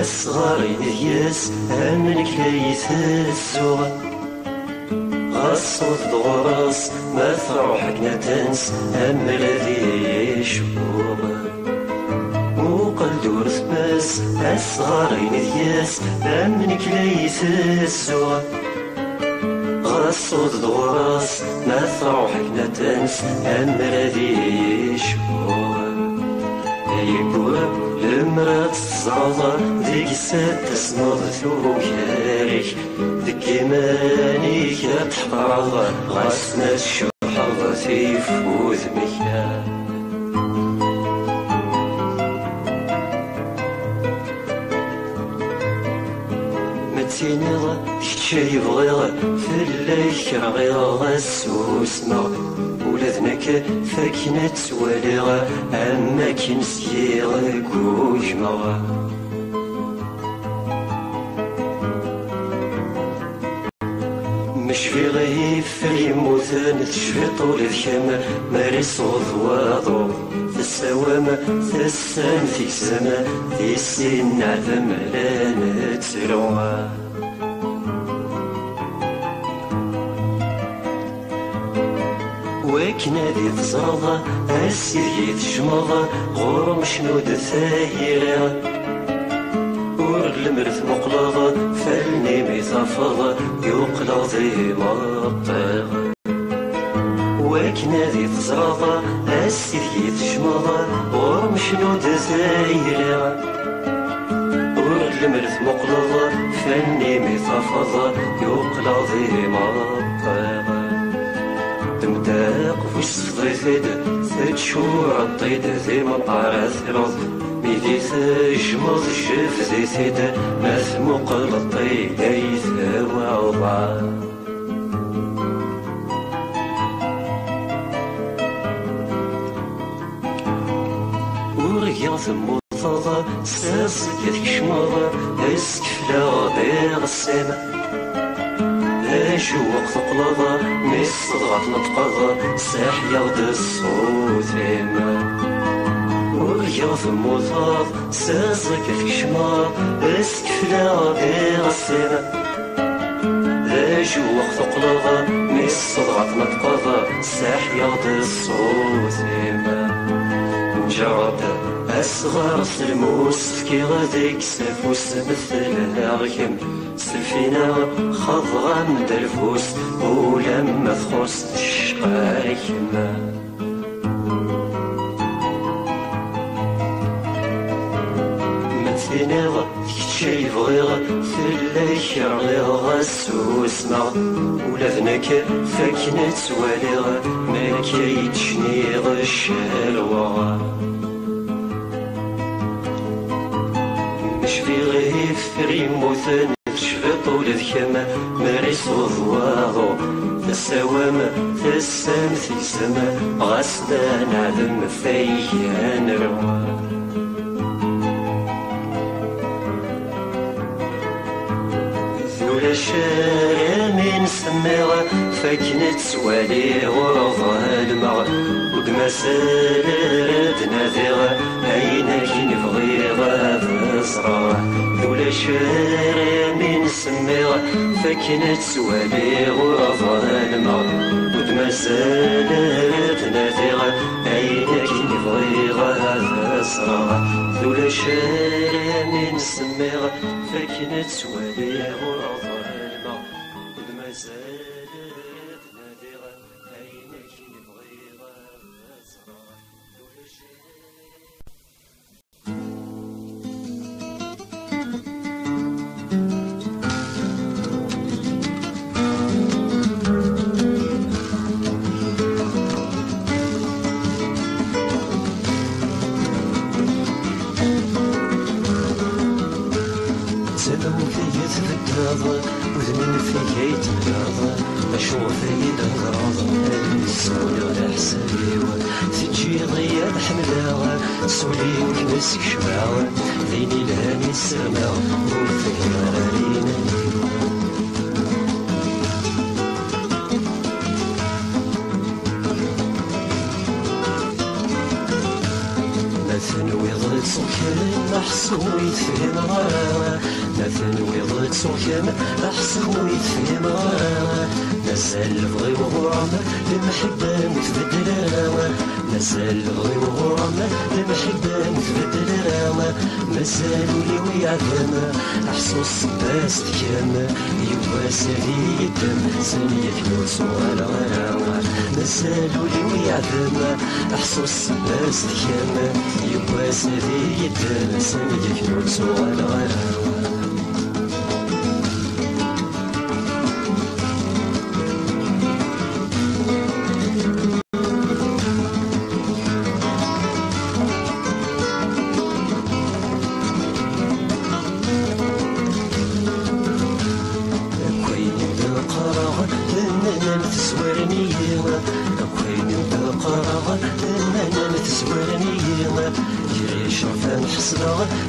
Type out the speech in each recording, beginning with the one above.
أصغرين ياس أمنك ليث الزوغ غصوت دغراس ما تروحك نتنس أم الذي يشوغ وقل دورث بس أصغرين ياس أمنك ليث الزوغ غصوت دغراس ما تروحك نتنس أم الذي يشوغ يقول المرات الزعضة ديك السات تسنض ثوكاريك ديك إيمانيك تحضر غاسنا الشحض تيفوت ميا متينيغ كتشي بغيغ فلاك رغيغ السوسمغ ولذنك فاكنة تواليغ أما كنسيغ كوجمغ مش في غيف يموتن تشفي طول الخيم ماري صوت واضو تساوم تسان في سما تيسين عذم لا نتروى وكنا ذي تزرض السيدي تجمض غرم شنود ثايرة ور المرث مقلض فالني ميتفض يقلض مطيغ وكنا ذي تزرض السيدي تجمض غرم شنود ثايرة ور المرث مقلض فالني ميتفض يقلض مطيغ تمداق وش صديثيد تتشور الطيد ذي مطارة ثرض ميدي تجمض الشف زيثيد ماث مقل الطيد يثوى وضع ورقيا ثموطض ساسك يتكشمض اسكفلا ضيغ السما ايش وقت قلضة مس ضغط نتقضى ساح يغد الصوت إما ورياض موطاض ساسك في شمار اسكفلا غير السنة ايش وقت قلضة مس ضغط نتقضى ساح يغد الصوت إما نجرب أصغر سلموس كي غاديك سفوس مثل الأغيم سلفينا خضغا من الفوس ولما تخص تشقاك ما مثينيغ كتشي بغيغ فلاك رغيغ السوسمغ ولذنك فاكنة تواليغ ما كيتشنيغ الشالوغ في غيف ريموثن شفطو لذكما ماري صوض واضو تساوم تسام في السما غاسدان عدم فيان روا ذولا شارع من سماغ فاكنة سوالي ورضا المغ ودما سالرد ناذيغ أين كين بغيغ تزرع ذولا شارع من سماغ فاكنة سوالي ورضا المغ ودما سالرد ناذيغ أين كين بغيغ تزرع ذولا شارع من سماغ فاكنة سوالي ورضا المغ ودما سالرد ناذيغ أين كين بغيغ تزرع ذولا شارع يتبدد وذنين فيك يتمرض أشوف يدهرض السول على حسابي تجي ضياد حملاوة سولي وكنسك شباوة ذيني لهاني السماء وفيه رارينا مثل ويضت سكن أحسن يتفهم غراوة مثل ويضت سكن أحسن يتفهم غراوة نسال بغي وغرامة المحبة متبدل راوة نسال بغي وغرامة المحبة متبدل راوة مازالوا لي ويعدم أحسو الصباس تكام يواسري يدم سنية كنوس وغالا غراوة مازالوا لي ويعدم أحسو الصباس تكام يواسري يدم سنية كنوس وغالا غراوة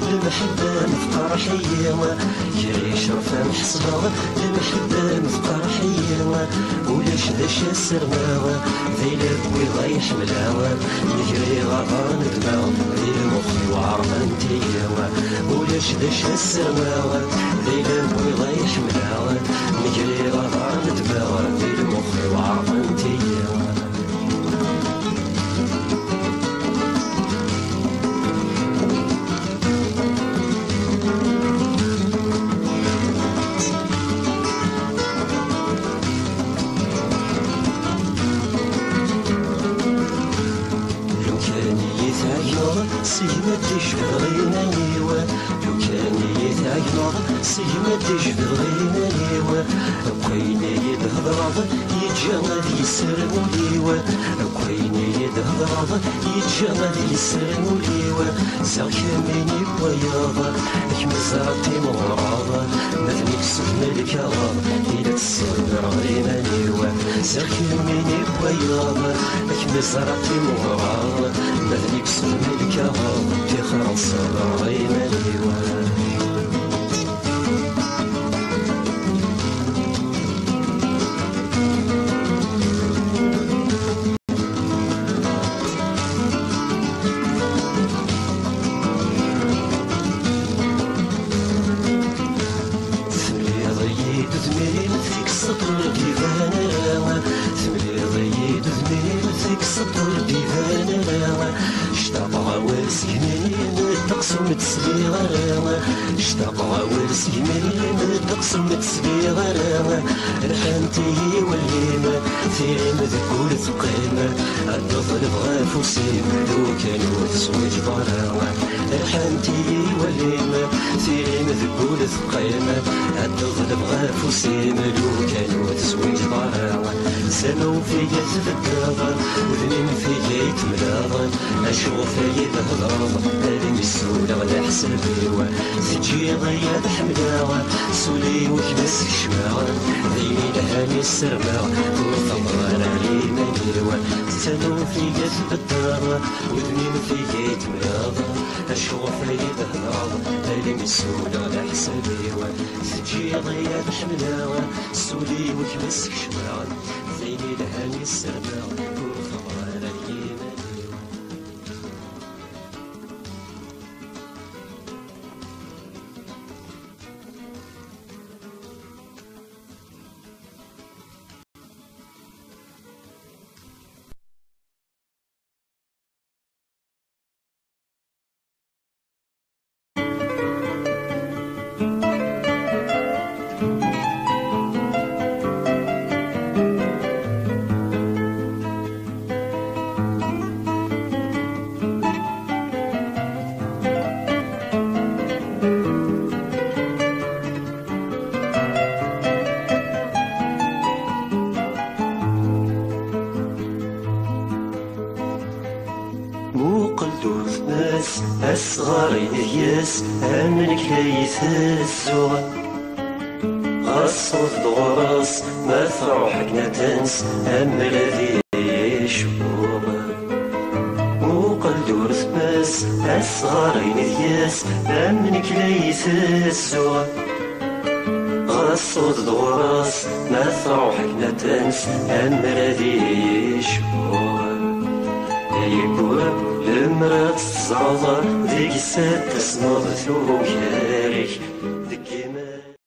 المحبة مثقار حيوة يعيش رفان حصبة المحبة مثقار حيوة ولاش ذاش السرماوة ذي لبوي ضايح ملاوة نجري غران دماغ ذي المخ وعرفان تيوة ولاش ذاش السرماوة ذي لبوي ضايح ملاوة نجري غران دماغ ذي المخ وعرفان تيوة سيما تجبد غينا ليوا لو كان يتعقنض سيما تجبد غينا ليوا كوين يدهضرض يتجمد يسرمو ليوا كوين يدهضرض يتجمد يسرمو ليوا زاك مني بياض كمزرتي مغراض مثلك سفن الكرام إلا تصدر غينا ليوا زاك مني بياض كمزرتي مغراض مثلك سفن الكرام في خرص غينا ليوا اشتاق ورسيمين تقسم تسبي غراوة رحمتي والهيمة ثيم ذكور ثقيمة الطفل بغى فوسيم لو كانوا تسويج ضراوة رحمتي والهيمة ثيم ذكور ثقيمة الطفل بغى فوسيم لو كانوا تسويج ضراوة سمو في جذب الدار وذنين في جيت ملاض أشوف يدهضر هذه السولة ولا حسابيوة تجي ضياد حملاوة سولي وكبس شماوة ذيني لهاني السرماوة وثمران علينا ليوة سمو في جذب الدار وذنين في جيت ملاض أشوف يدهضر هذه السولة ولا حسابيوة تجي ضياد حملاوة سولي وكبس شماوة ذيني لهاني السرماوة وثمران علينا أصغر يس أملك ليث السوغ غصد غرس ما تروحك نتنس أما الذي يشوق وقل دور ثباس الصغارين دياس أمنك ليس السوا غصد غرس ما تروحك نتنس أما الذي يشوق يقول المرات الزعضة ذيك السات تصنض ثوب كارك ذكي